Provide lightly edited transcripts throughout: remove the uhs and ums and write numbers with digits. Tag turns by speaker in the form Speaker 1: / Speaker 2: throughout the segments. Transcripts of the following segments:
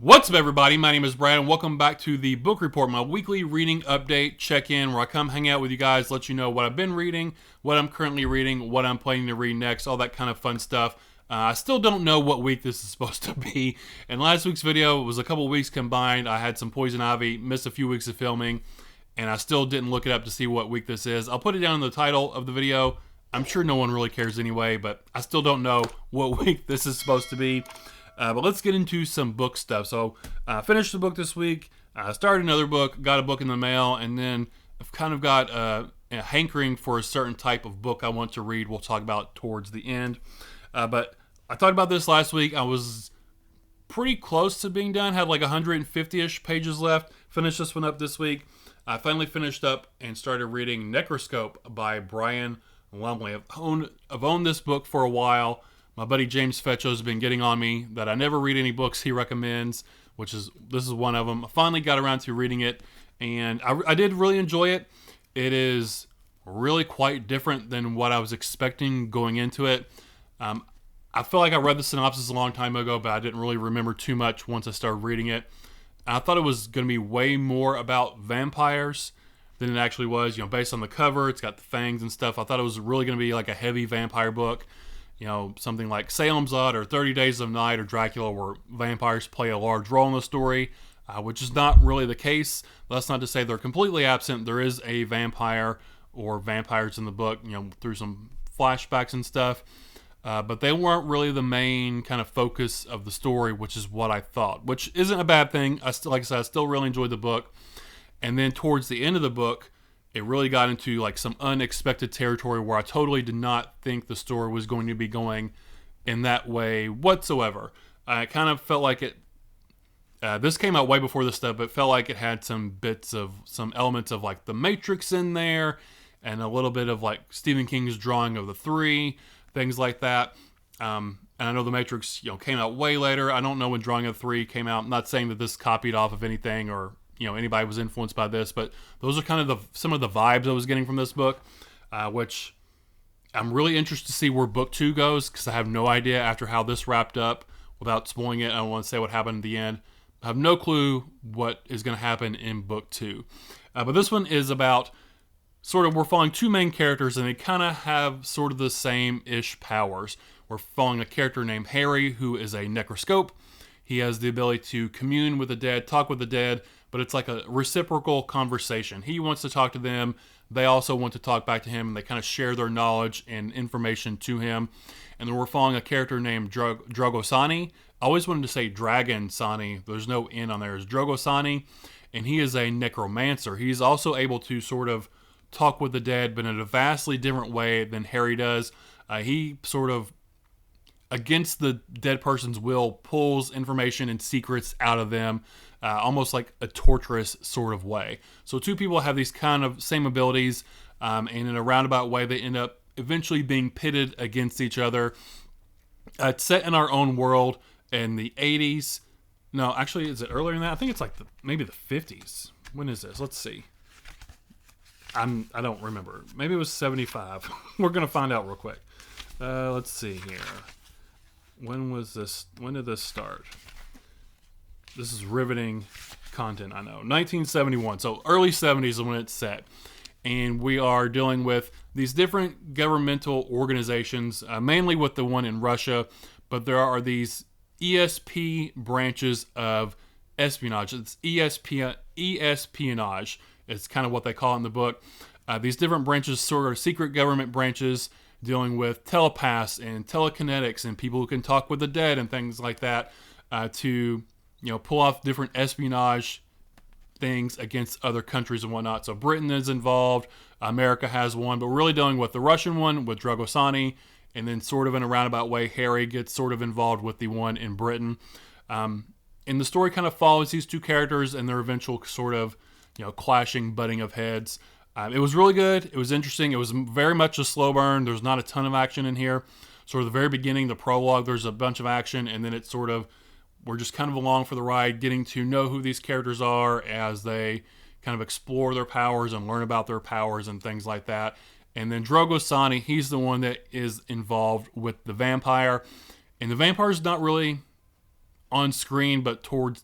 Speaker 1: What's up, everybody? My name is Brad, and welcome back to the Book Report, my weekly reading update check-in, where I come hang out with you guys, let you know what I've been reading, what I'm currently reading, what I'm planning to read next, all that kind of fun stuff. I still don't know what week this is supposed to be. In last week's video, it was a couple weeks combined. I had some poison ivy, missed a few weeks of filming, and I still didn't look it up to see what week this is. I'll put it down in the title of the video. I'm sure no one really cares anyway, but I still don't know what week this is supposed to be. But let's get into some book stuff. So I finished the book this week. I started another book, got a book in the mail, and then I've kind of got a hankering for a certain type of book I want to read. We'll talk about towards the end. But I talked about this last week. I was pretty close to being done. Had like 150-ish pages left. Finished this one up this week. I finally finished up and started reading Necroscope by Brian Lumley. I've owned this book for a while. My buddy James Fetcho has been getting on me that I never read any books he recommends, this is one of them. I finally got around to reading it, and I did really enjoy it. It is really quite different than what I was expecting going into it. I feel like I read the synopsis a long time ago, but I didn't really remember too much once I started reading it. I thought it was going to be way more about vampires than it actually was. You know, based on the cover, it's got the fangs and stuff. I thought it was really going to be like a heavy vampire book. You know, something like Salem's Lot or 30 Days of Night or Dracula, where vampires play a large role in the story, which is not really the case. That's not to say they're completely absent. There is a vampire or vampires in the book, you know, through some flashbacks and stuff. But they weren't really the main kind of focus of the story, which is what I thought, which isn't a bad thing. Like I said, I still really enjoyed the book. And then towards the end of the book, it really got into like some unexpected territory where I totally did not think the story was going to be going in that way whatsoever. I kind of felt like it. This came out way before this stuff, but it felt like it had some elements of like The Matrix in there, and a little bit of like Stephen King's drawing of the Three, things like that. And I know The Matrix, came out way later. I don't know when Drawing of the Three came out. I'm not saying that this copied off of anything or anybody was influenced by this, but those are kind of some of the vibes I was getting from this book, which I'm really interested to see where book 2 goes, because I have no idea after how this wrapped up. Without spoiling it, I don't want to say what happened at the end. I have no clue what is going to happen in book 2. But this one is about we're following two main characters, and they kind of have sort of the same-ish powers. We're following a character named Harry, who is a necroscope. He has the ability to commune with the dead, talk with the dead, but it's like a reciprocal conversation. He wants to talk to them. They also want to talk back to him, and they kind of share their knowledge and information to him. And then we're following a character named Dragosani. I always wanted to say Dragon Sani. There's no N on there. It's Dragosani, and he is a necromancer. He's also able to sort of talk with the dead, but in a vastly different way than Harry does. He sort of, against the dead person's will, pulls information and secrets out of them, almost like a torturous sort of way. So two people have these kind of same abilities, and in a roundabout way, they end up eventually being pitted against each other. It's set in our own world in the 80s. No, actually, is it earlier than that? I think it's like maybe the 50s. When is this? Let's see. I don't remember. Maybe it was 75. We're going to find out real quick. Let's see here. When was this? When did this start? This is riveting content, I know. 1971. So early 70s is when it's set. And we are dealing with these different governmental organizations, mainly with the one in Russia. But there are these ESP branches of espionage. It's espionage. It's kind of what they call it in the book. These different branches, sort of secret government branches, dealing with telepaths and telekinetics and people who can talk with the dead and things like that, to pull off different espionage things against other countries and whatnot. So Britain is involved, America has one, but we're really dealing with the Russian one with Dragosani, and then sort of in a roundabout way, Harry gets sort of involved with the one in Britain. And the story kind of follows these two characters and their eventual sort of clashing, butting of heads. It was really good. It was interesting. It was very much a slow burn. There's not a ton of action in here. Sort of the very beginning, the prologue, there's a bunch of action, and then it's sort of, we're just kind of along for the ride, getting to know who these characters are as they kind of explore their powers and learn about their powers and things like that. And then Dragosani, he's the one that is involved with the vampire. And the vampire's not really on screen, but towards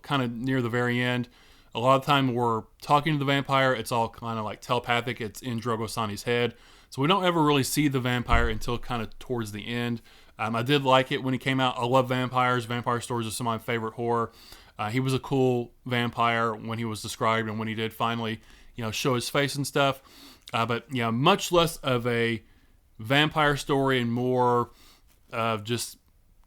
Speaker 1: kind of near the very end. A lot of the time we're talking to the vampire. It's all kind of like telepathic. It's in Drogo Sani's head. So we don't ever really see the vampire until kind of towards the end. I did like it when he came out. I love vampires. Vampire stories are some of my favorite horror. He was a cool vampire when he was described and when he did finally, show his face and stuff. But much less of a vampire story and more of just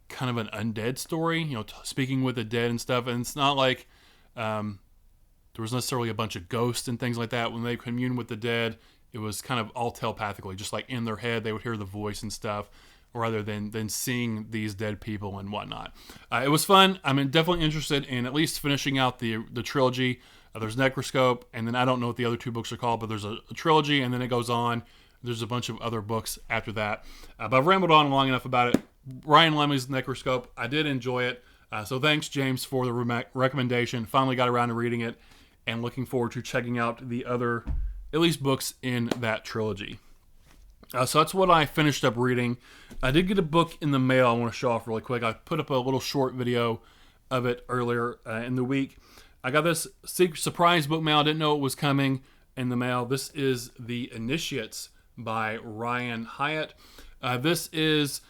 Speaker 1: kind of an undead story, speaking with the dead and stuff. And it's not like there was necessarily a bunch of ghosts and things like that. When they commune with the dead, it was kind of all telepathically, just like in their head, they would hear the voice and stuff, rather than seeing these dead people and whatnot. It was fun. I'm definitely interested in at least finishing out the trilogy. There's Necroscope, and then I don't know what the other two books are called, but there's a trilogy, and then it goes on. There's a bunch of other books after that. But I've rambled on long enough about it. Ryan Lemmy's Necroscope, I did enjoy it. So thanks, James, for the recommendation. Finally got around to reading it, and looking forward to checking out the other, at least, books in that trilogy. So that's what I finished up reading. I did get a book in the mail I want to show off really quick. I put up a little short video of it earlier in the week. I got this surprise book mail. I didn't know it was coming in the mail. This is The Initiates by Ryan Hyatt. This is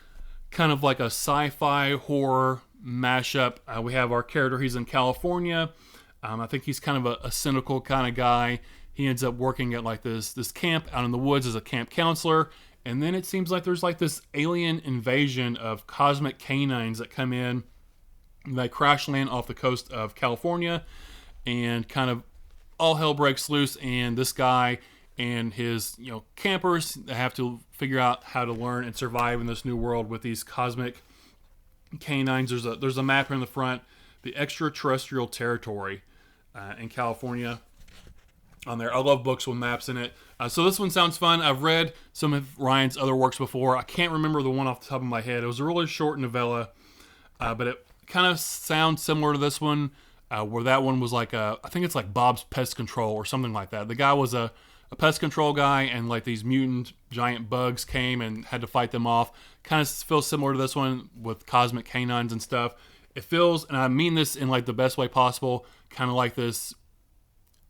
Speaker 1: kind of like a sci-fi horror mashup. We have our character. He's in California. I think he's kind of a cynical kind of guy. He ends up working at like this camp out in the woods as a camp counselor. And then it seems like there's like this alien invasion of cosmic canines that come in. They crash land off the coast of California, and kind of all hell breaks loose. And this guy and his campers have to figure out how to learn and survive in this new world with these cosmic canines. There's a map here in the front, the extraterrestrial territory in California. On there. I love books with maps in it. So this one sounds fun. I've read some of Ryan's other works before. I can't remember the one off the top of my head. It was a really short novella, but it kind of sounds similar to this one, where that one was like I think it's like Bob's Pest Control or something like that. The guy was a pest control guy, and like these mutant giant bugs came and had to fight them off. Kind of feels similar to this one with cosmic canines and stuff. It feels, and I mean this in like the best way possible, kind of like this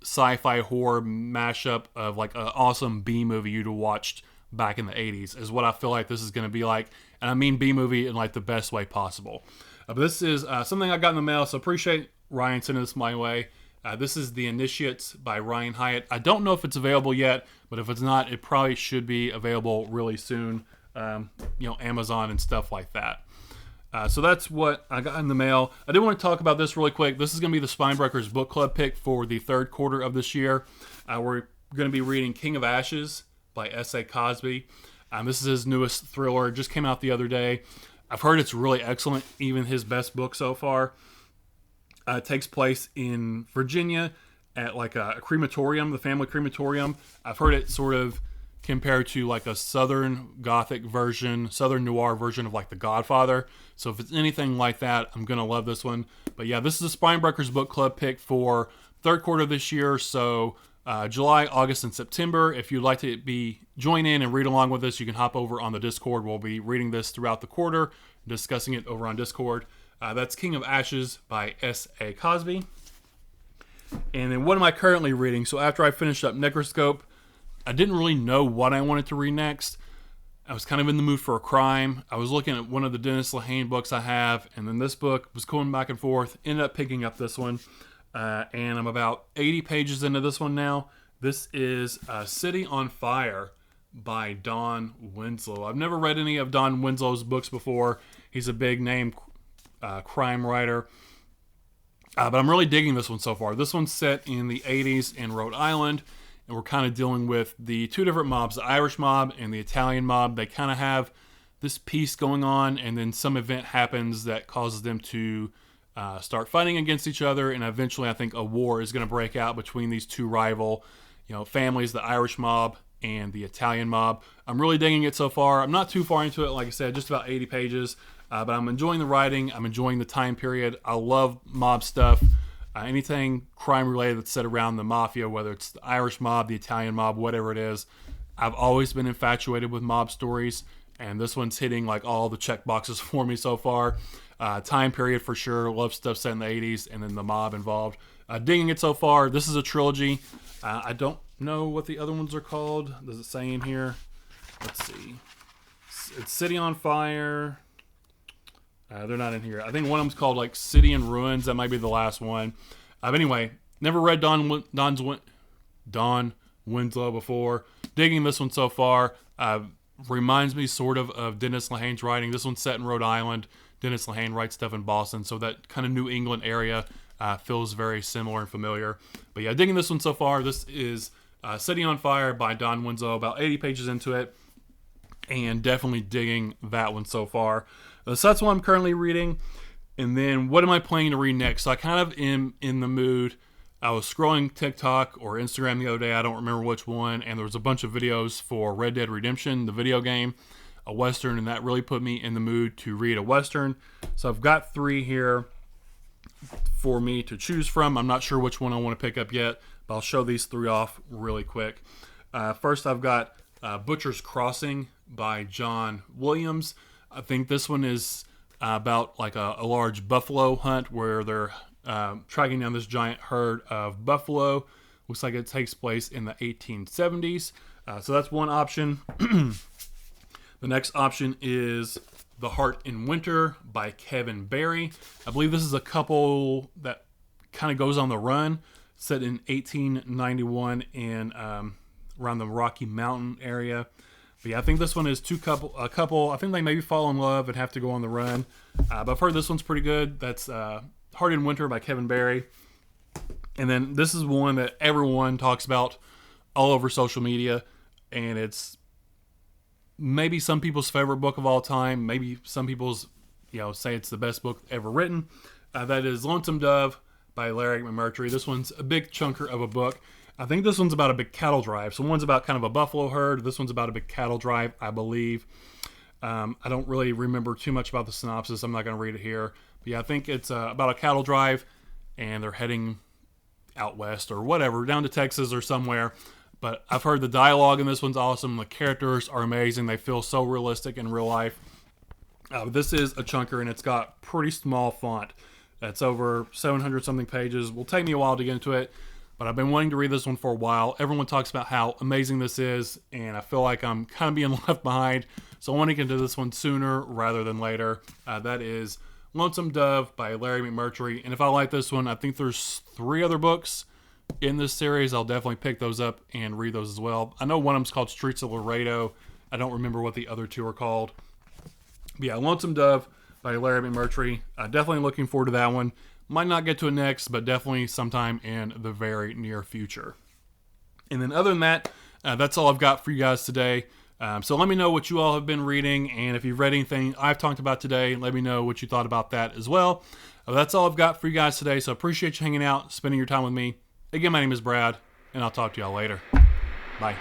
Speaker 1: sci-fi horror mashup of like an awesome B movie you'd have watched back in the 80s is what I feel like this is going to be like. And I mean B movie in like the best way possible. But this is something I got in the mail, so appreciate Ryan sending this my way. This is The Initiates by Ryan Hyatt. I don't know if it's available yet, but if it's not, it probably should be available really soon. Amazon and stuff like that. So that's what I got in the mail. I did want to talk about this really quick. This is going to be the Spinebreakers book club pick for the third quarter of this year. We're going to be reading King of Ashes by S.A. Cosby. This is his newest thriller. It just came out the other day. I've heard it's really excellent, even his best book so far. It takes place in Virginia at like a crematorium, the family crematorium. I've heard it sort of compared to like a Southern Gothic version, Southern Noir version of like The Godfather. So if it's anything like that, I'm going to love this one. But yeah, this is a Spinebreakers book club pick for third quarter of this year. So July, August, and September. If you'd like to join in and read along with us, you can hop over on the Discord. We'll be reading this throughout the quarter, discussing it over on Discord. That's King of Ashes by S.A. Cosby. And then what am I currently reading? So after I finished up Necroscope, I didn't really know what I wanted to read next. I was kind of in the mood for a crime. I was looking at one of the Dennis Lehane books I have, and then this book was going back and forth. Ended up picking up this one, and I'm about 80 pages into this one now. This is City on Fire by Don Winslow. I've never read any of Don Winslow's books before. He's a big name crime writer. But I'm really digging this one so far. This one's set in the 80s in Rhode Island. And we're kind of dealing with the two different mobs, the Irish mob and the Italian mob. They kind of have this peace going on, and then some event happens that causes them to start fighting against each other. And eventually, I think a war is going to break out between these two rival, families, the Irish mob and the Italian mob. I'm really digging it so far. I'm not too far into it. Like I said, just about 80 pages. But I'm enjoying the writing. I'm enjoying the time period. I love mob stuff. Anything crime related that's set around the mafia, whether it's the Irish mob, the Italian mob, whatever it is. I've always been infatuated with mob stories, and this one's hitting like all the check boxes for me so far. Time period for sure. Love stuff set in the 80s, and then the mob involved. Digging it so far. This is a trilogy. I don't know what the other ones are called. Does it say in here? Let's see. It's City on Fire. They're not in here. I think one of them's called like City in Ruins. That might be the last one. But anyway, never read Don Winslow before. Digging this one so far. Reminds me sort of Dennis Lehane's writing. This one's set in Rhode Island. Dennis Lehane writes stuff in Boston, so that kind of New England area feels very similar and familiar. But yeah, digging this one so far. This is City on Fire by Don Winslow, about 80 pages into it, and definitely digging that one so far. So that's what I'm currently reading. And then what am I planning to read next? So I kind of am in the mood. I was scrolling TikTok or Instagram the other day, I don't remember which one, and there was a bunch of videos for Red Dead Redemption, the video game, a Western, and that really put me in the mood to read a Western. So I've got 3 here for me to choose from. I'm not sure which one I want to pick up yet, but I'll show these 3 off really quick. First, I've got Butcher's Crossing by John Williams. I think this one is about like a large buffalo hunt where they're tracking down this giant herd of buffalo. Looks like it takes place in the 1870s. So that's one option. The next option is The Heart in Winter by Kevin Barry. I believe this is a couple that kind of goes on the run, set in 1891 in around the Rocky Mountain area. But yeah, I think this one is a couple. I think they maybe fall in love and have to go on the run. But I've heard this one's pretty good. That's Heart in Winter by Kevin Barry. And then this is one that everyone talks about all over social media, and it's maybe some people's favorite book of all time. Maybe some people's, say it's the best book ever written. That is Lonesome Dove by Larry McMurtry. This one's a big chunker of a book. I think this one's about a big cattle drive. So one's about kind of a buffalo herd. This one's about a big cattle drive, I believe. I don't really remember too much about the synopsis. I'm not going to read it here. But yeah, I think it's about a cattle drive, and they're heading out west or whatever, down to Texas or somewhere. But I've heard the dialogue in this one's awesome. The characters are amazing. They feel so realistic in real life. This is a chunker, and it's got pretty small font. It's over 700 something pages. Will take me a while to get into it, but I've been wanting to read this one for a while. Everyone talks about how amazing this is, and I feel like I'm kind of being left behind. So I want to get into this one sooner rather than later. That is Lonesome Dove by Larry McMurtry. And if I like this one, I think there's 3 other books in this series. I'll definitely pick those up and read those as well. I know one of them's called Streets of Laredo. I don't remember what the other 2 are called. But yeah, Lonesome Dove by Larry McMurtry. Definitely looking forward to that one. Might not get to it next, but definitely sometime in the very near future. And then other than that, that's all I've got for you guys today. So let me know what you all have been reading, and if you've read anything I've talked about today, let me know what you thought about that as well. That's all I've got for you guys today, so I appreciate you hanging out, spending your time with me. Again, my name is Brad, and I'll talk to y'all later. Bye.